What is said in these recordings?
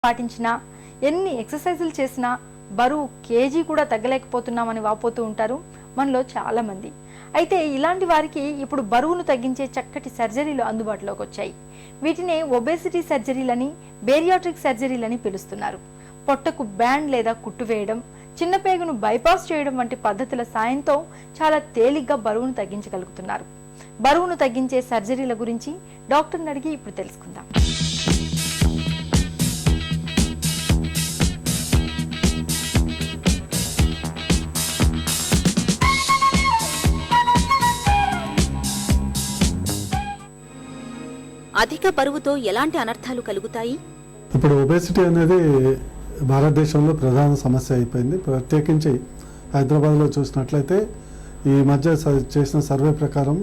పాటించినా ఎన్ని ఎక్సర్సైజులు చేసినా బరువు కేజీ కూడా తగ్గలేకపోతున్నామని వాపోతూ ఉంటారు మనలో చాలా మంది. అయితే ఇలాంటి వారికి ఇప్పుడు బరువును తగ్గించే చక్కటి సర్జరీలు అందుబాటులోకి వచ్చాయి. వీటినే ఒబేసిటీ సర్జరీలని, బేరియాట్రిక్ సర్జరీలని పిలుస్తున్నారు. పొట్టకు బ్యాండ్ లేదా కుట్టు వేయడం, చిన్న పేగును బైపాస్ చేయడం వంటి పద్ధతుల సాయంతో చాలా తేలిగ్గా బరువును తగ్గించగలుగుతున్నారు. బరువును తగ్గించే సర్జరీల గురించి డాక్టర్ని అడిగి ఇప్పుడు తెలుసుకుందాం. అధిక బరువుతో ఎలాంటి అనర్థాలు కలుగుతాయి? ఇప్పుడు ఒబేసిటీ అనేది భారతదేశంలో ప్రధాన సమస్య అయిపోయింది. ప్రత్యేకించి హైదరాబాద్లో చూసినట్లయితే ఈ మధ్య చేసిన సర్వే ప్రకారం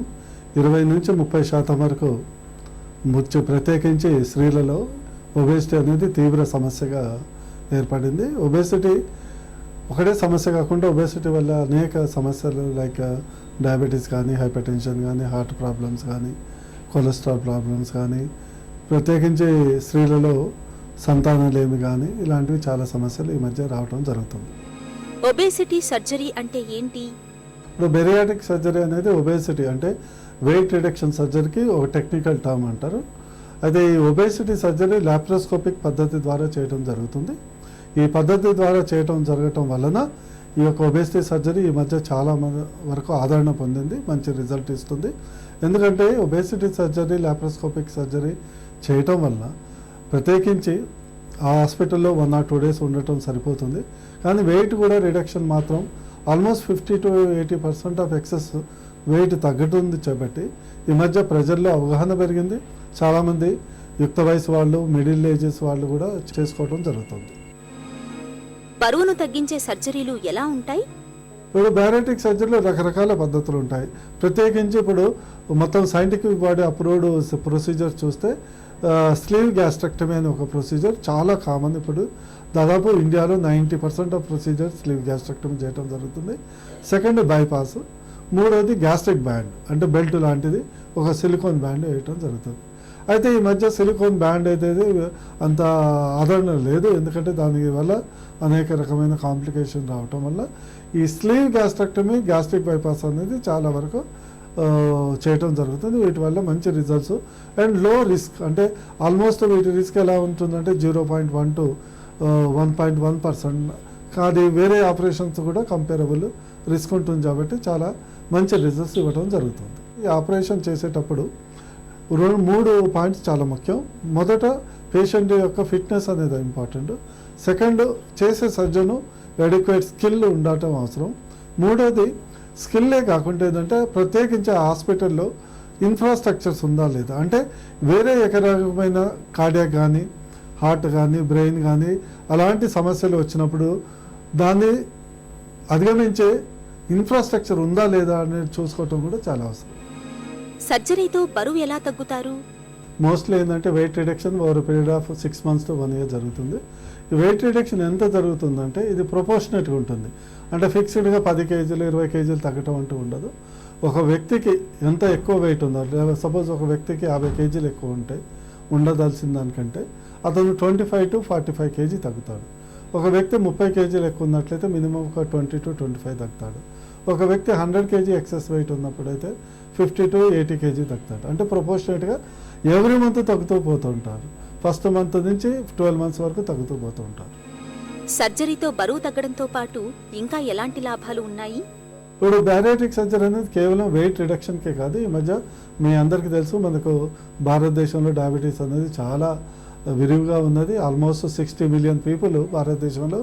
20 నుంచి 30% వరకు ప్రత్యేకించి స్త్రీలలో ఒబేసిటీ అనేది తీవ్ర సమస్యగా ఏర్పడింది. ఒబేసిటీ ఒకటే సమస్య కాకుండా ఒబేసిటీ వల్ల అనేక సమస్యలు లైక్ డయాబెటీస్ కానీ, హైపర్ టెన్షన్ కానీ, హార్ట్ ప్రాబ్లమ్స్ కానీ, కొలెస్ట్రాల్ ప్రాబ్లమ్స్ కానీ, ప్రత్యేకించి స్త్రీలలో సంతానలేమి కానీ ఇలాంటివి చాలా సమస్యలు ఈ మధ్య రావడం జరుగుతుంది. ఒబేసిటీ సర్జరీ అంటే ఏంటి? ఇప్పుడు బెరియాట్రిక్ సర్జరీ అనేది ఒబేసిటీ అంటే వెయిట్ రిడక్షన్ సర్జరీకి ఒక టెక్నికల్ టర్మ్ అంటారు. అయితే ఈ ఒబేసిటీ సర్జరీ లాప్రోస్కోపిక్ పద్ధతి ద్వారా చేయడం జరుగుతుంది. ఈ పద్ధతి ద్వారా జరగటం వలన ఈ యొక్క ఒబేసిటీ సర్జరీ ఈ మధ్య చాలా వరకు ఆదరణ పొందింది, మంచి రిజల్ట్ ఇస్తుంది. ఎందుకంటే ఒబేసిటీ సర్జరీ, లాప్రోస్కోపిక్ సర్జరీ చేయటం వల్ల ప్రత్యేకించి ఆ హాస్పిటల్లో 1 or 2 days ఉండటం సరిపోతుంది. కానీ వెయిట్ కూడా రిడక్షన్ మాత్రం almost 50 to 80% of excess weight తగ్గటుంది. కాబట్టి ఈ మధ్య ప్రజల్లో అవగాహన పెరిగింది. చాలామంది యుక్త వయసు వాళ్ళు, మిడిల్ ఏజెస్ వాళ్ళు కూడా చేసుకోవడం జరుగుతుంది. బరువును తగ్గించే సర్జరీలు ఎలా ఉంటాయి? ఇప్పుడు బయాట్రిక్ సర్జరీలో రకరకాల పద్ధతులు ఉంటాయి. ప్రత్యేకించి ఇప్పుడు మొత్తం సైంటిఫిక్ బాడీ అప్రూవ్డ్ ప్రొసీజర్ చూస్తే స్లీవ్ గ్యాస్ట్రెక్టమీ అనే ఒక ప్రొసీజర్ చాలా కామన్. ఇప్పుడు దాదాపు ఇండియాలో 90% ఆఫ్ ప్రొసీజర్ స్లీవ్ గ్యాస్ట్రెక్టమీ చేయడం జరుగుతుంది. సెకండ్ బైపాస్, మూడవది గ్యాస్ట్రిక్ బ్యాండ్ అంటే బెల్ట్ లాంటిది ఒక సిలికాన్ బ్యాండ్ వేయటం జరుగుతుంది. అయితే ఈ మధ్య సిలికాన్ బ్యాండ్ అయితే అంత ఆదరణ లేదు, ఎందుకంటే దాని వల్ల అనేక రకమైన కాంప్లికేషన్ రావటం వల్ల ఈ స్లీవ్ గ్యాస్ట్రెక్టమీ, గ్యాస్ట్రిక్ బైపాస్ అనేది చాలా వరకు చేయటం జరుగుతుంది. వీటి వల్ల మంచి రిజల్ట్స్ అండ్ లో రిస్క్. అంటే ఆల్మోస్ట్ వీటి రిస్క్ ఎలా ఉంటుందంటే 0.1 to 1.1%. కానీ వేరే ఆపరేషన్స్ కూడా కంపేరబుల్ రిస్క్ ఉంటుంది కాబట్టి చాలా మంచి రిజల్ట్స్ ఇవ్వడం జరుగుతుంది. ఈ ఆపరేషన్ చేసేటప్పుడు 3 పాయింట్స్ చాలా ముఖ్యం. మొదట పేషెంట్ యొక్క ఫిట్నెస్ అనేది ఇంపార్టెంట్. సెకండ్, చేసే సర్జను అడిక్వేట్ స్కిల్ ఉండటం అవసరం. మూడోది స్కిల్లే కాకుండా ఏంటంటే ప్రత్యేకించి హాస్పిటల్లో ఇన్ఫ్రాస్ట్రక్చర్స్ ఉందా లేదా, అంటే వేరే రకమైన కార్డియాక్ కానీ, హార్ట్ కానీ, బ్రెయిన్ కానీ అలాంటి సమస్యలు వచ్చినప్పుడు దాన్ని అధిగమించే ఇన్ఫ్రాస్ట్రక్చర్ ఉందా లేదా అనేది చూసుకోవటం కూడా చాలా అవసరం. సర్జరీతో బరువు ఎలా తగ్గుతారు? మోస్ట్లీ ఏంటంటే weight reduction over period of 6 months to 1 year జరుగుతుంది. ఈ వెయిట్ రిడక్షన్ ఎంత జరుగుతుందంటే ఇది ప్రొపోర్షనేట్గా ఉంటుంది. అంటే ఫిక్స్డ్గా 10 kgs 20 kgs తగ్గటం అంటూ ఉండదు. ఒక వ్యక్తికి ఎంత ఎక్కువ వెయిట్ ఉందో, సపోజ్ ఒక వ్యక్తికి 50 kgs ఎక్కువ ఉంటే ఉండదలసిన దానికంటే అతను 25 to 45 kg తగ్గుతాడు. ఒక వ్యక్తి 30 kgs ఎక్కువ ఉన్నట్లయితే మినిమం ఒక 20 to 25 తగ్గుతాడు. ఒక వ్యక్తి 100 kg ఎక్సెస్ వెయిట్ ఉన్నప్పుడైతే 50 to 80 kg తగ్గుతాడు. అంటే ప్రొపోర్షనేట్గా ఎవ్రీ మంత్ తగ్గుతూ పోతూ ఉంటారు. ఫస్ట్ మంత్ నుంచి 12 months వరకు తగ్గుతూ పోతూ ఉంటారు. సర్జరీతో బరువు తగ్గడంతో పాటు ఇంకా ఎలాంటి లాభాలు ఉన్నాయి? ఇప్పుడు బయాట్రిక్ సర్జరీ అనేది కేవలం వెయిట్ రిడక్షన్కే కాదు. ఈ మధ్య మీ అందరికీ తెలుసు, మనకు భారతదేశంలో డయాబెటీస్ అనేది చాలా విరివిగా ఉన్నది. ఆల్మోస్ట్ 60 million పీపుల్ భారతదేశంలో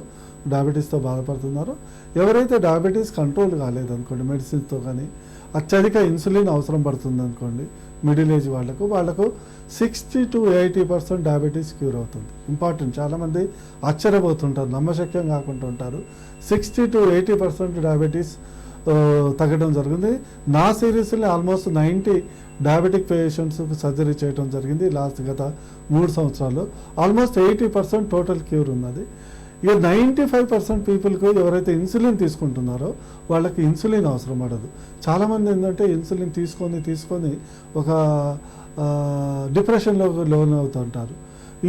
డయాబెటీస్తో బాధపడుతున్నారు. ఎవరైతే డయాబెటీస్ కంట్రోల్ కాలేదనుకోండి, మెడిసిన్స్తో కానీ అత్యధిక ఇన్సులిన్ అవసరం పడుతుంది అనుకోండి, మిడిల్ ఏజ్ వాళ్ళకు 60 to 80% డయాబెటీస్ క్యూర్ అవుతుంది. ఇంపార్టెంట్, చాలామంది ఆశ్చర్యపోతుంటారు, నమ్మశక్యం కాకుండా ఉంటారు. 60 to 80% డయాబెటీస్ తగ్గడం జరిగింది. నా సిరీస్లో ఆల్మోస్ట్ 90 డయాబెటిక్ పేషెంట్స్కి సర్జరీ చేయడం జరిగింది గత 3 సంవత్సరాల్లో. ఆల్మోస్ట్ 80% టోటల్ క్యూర్ ఉన్నది. ఇక 95% పీపుల్కు ఎవరైతే ఇన్సులిన్ తీసుకుంటున్నారో వాళ్ళకి ఇన్సులిన్ అవసరం పడదు. చాలామంది ఏంటంటే ఇన్సులిన్ తీసుకొని ఒక డిప్రెషన్లో లోన్ అవుతుంటారు.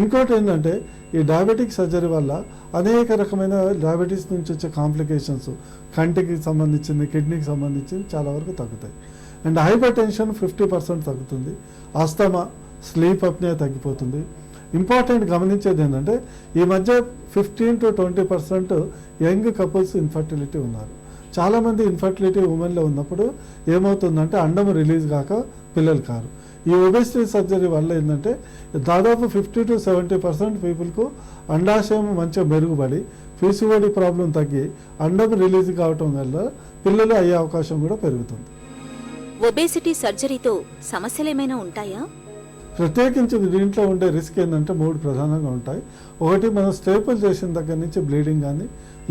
ఇంకోటి ఏంటంటే ఈ డయాబెటిక్ సర్జరీ వల్ల అనేక రకమైన డయాబెటీస్ నుంచి వచ్చే కాంప్లికేషన్స్ కంటికి సంబంధించింది, కిడ్నీకి సంబంధించింది చాలా వరకు తగ్గుతాయి. అండ్ హైపర్ టెన్షన్ 50% తగ్గుతుంది. ఆస్తమా, స్లీప్ అప్నియా తగ్గిపోతుంది. ఇంపార్టెంట్ గమనించేది ఏంటంటే ఈ మధ్య 15 to 20% యంగ్ కపుల్స్ ఇన్ఫర్టిలిటీ ఉన్నారు. చాలామంది ఇన్ఫర్టిలిటీ ఉమెన్లో ఉన్నప్పుడు ఏమవుతుందంటే అండం రిలీజ్ కాక పిల్లలు కారు. ఈ ఒబెసిటీ సర్జరీ వల్ల ఏంటంటే దాదాపు 50 to 70% పీపుల్కు అండాశయం మంచిగా మెరుగుపడి పీసీఓడి ప్రాబ్లం తగ్గి అండం రిలీజ్ కావటం వల్ల పిల్లలు అయ్యే అవకాశం కూడా పెరుగుతుంది. ఒబేసిటీ సర్జరీతో సమస్యలేమైనా ఉంటాయా? ప్రత్యేకించి దీంట్లో ఉండే రిస్క్ ఏంటంటే 3 ప్రధానంగా ఉంటాయి. ఒకటి, మనం స్టేపుల్ చేసిన దగ్గర నుంచి బ్లీడింగ్ కానీ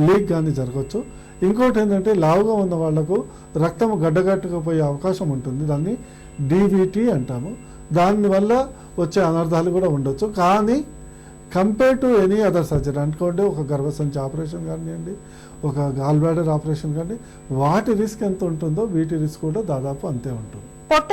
లీక్ కానీ జరగవచ్చు. ఇంకోటి ఏంటంటే లావుగా ఉన్న వాళ్లకు రక్తం గడ్డగట్టుకుపోయే అవకాశం ఉంటుంది. దాన్ని డీవీటీ అంటాము. దానివల్ల వచ్చే అనర్థాలు కూడా ఉండొచ్చు. కానీ compare to any other surgery అనుకోండి, ఒక గర్భసంచి ఆపరేషన్ కానివ్వండి, ఒక గాల్ బ్లాడర్ ఆపరేషన్ కానీ, వాటి రిస్క్ ఎంత ఉంటుందో వీటి రిస్క్ కూడా దాదాపు అంతే ఉంటుంది. పొట్ట